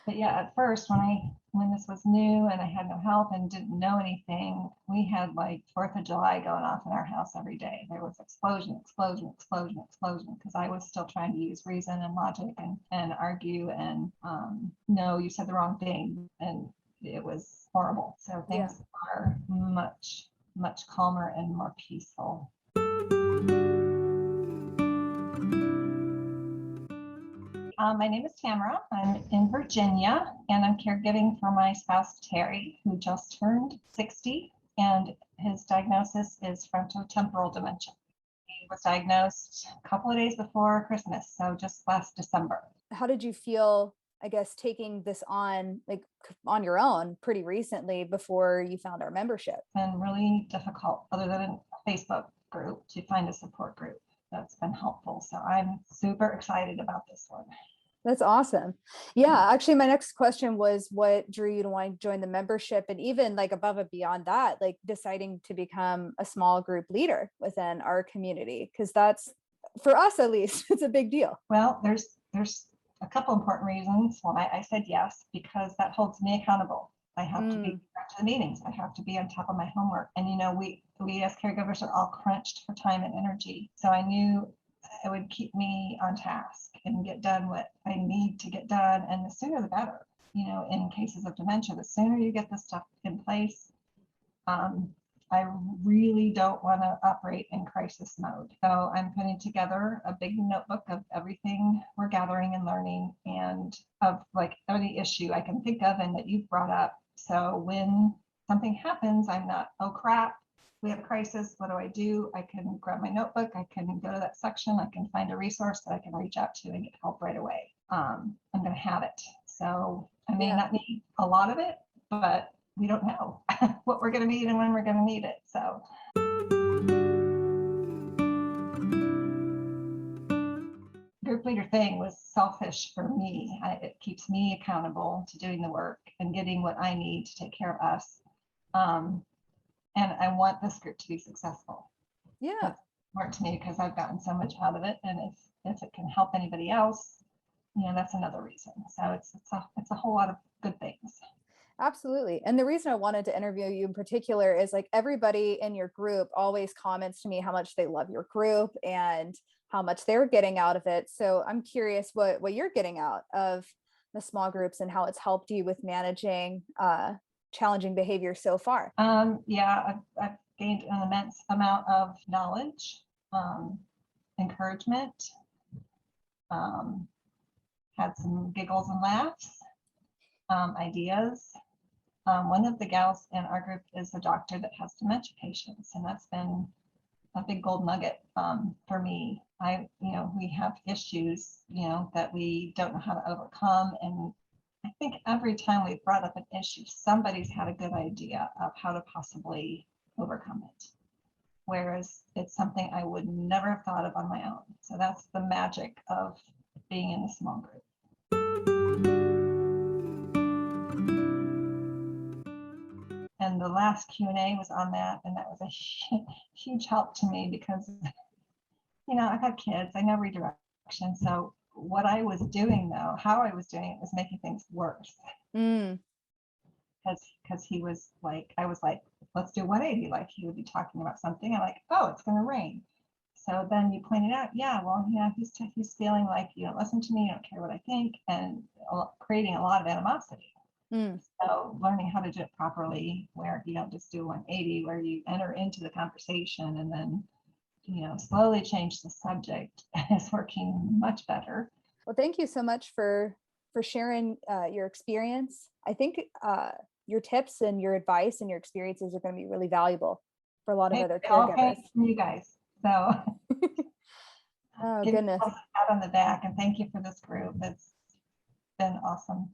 But yeah, at first when this was new and I had no help and didn't know anything, we had like 4th of July going off in our house every day. There was explosion, explosion, explosion, explosion, because I was still trying to use reason and logic and argue and no, you said the wrong thing. And it was horrible. So things are much, much calmer and more peaceful. My name is Tamyra. I'm in Virginia, and I'm caregiving for my spouse, Terry, who just turned 60, and his diagnosis is frontotemporal dementia. He was diagnosed a couple of days before Christmas, so just last December. How did you feel, I guess, taking this on, like on your own pretty recently before you found our membership? It's been really difficult, other than a Facebook group, to find a support group that's been helpful. So I'm super excited about this one. That's awesome. Yeah, actually, my next question was what drew you to want to join the membership, and even like above and beyond that, like deciding to become a small group leader within our community, because that's, for us at least, it's a big deal. Well, there's a couple important reasons why I said yes, because that holds me accountable. I have to be back to the meetings. I have to be on top of my homework. And we as caregivers are all crunched for time and energy. So I knew it would keep me on task and get done what I need to get done. And the sooner the better. In cases of dementia, the sooner you get this stuff in place, I really don't want to operate in crisis mode. So I'm putting together a big notebook of everything we're gathering and learning, and of like any issue I can think of and that you've brought up. So when something happens, I'm not, oh crap, we have a crisis, what do? I can grab my notebook, I can go to that section, I can find a resource that I can reach out to and get help right away. I'm going to have it. So I may not need a lot of it, but we don't know what we're going to need and when we're going to need it. So group leader thing was selfish for me. It keeps me accountable to doing the work and getting what I need to take care of us. And I want this group to be successful. Yeah. That's important to me because I've gotten so much out of it. And if it can help anybody else, that's another reason. So it's a whole lot of good things. Absolutely. And the reason I wanted to interview you in particular is like everybody in your group always comments to me how much they love your group and how much they're getting out of it. So I'm curious what you're getting out of the small groups and how it's helped you with managing challenging behavior so far. Yeah, I've gained an immense amount of knowledge, encouragement, had some giggles and laughs, ideas. One of the gals in our group is a doctor that has dementia patients, and that's been a big gold nugget for me. We have issues, that we don't know how to overcome, and I think every time we've brought up an issue, somebody's had a good idea of how to possibly overcome it. Whereas it's something I would never have thought of on my own. So that's the magic of being in a small group. And the last Q&A was on that, and that was a huge help to me because, I've had kids, I know redirection. So what I was doing though, how I was doing it was making things worse. Because he was like, I was like, let's do 180. Like he would be talking about something. I'm like, oh, it's going to rain. So then you pointed out, yeah, well, he's feeling like you don't listen to me, you don't care what I think, and creating a lot of animosity. So learning how to do it properly, where you don't just do 180, where you enter into the conversation and then, slowly change the subject is working much better. Well, thank you so much for sharing your experience. I think your tips and your advice and your experiences are going to be really valuable for a lot of other caregivers. Thanks from you guys. So oh goodness, pat on the back, and thank you for this group. It's been awesome.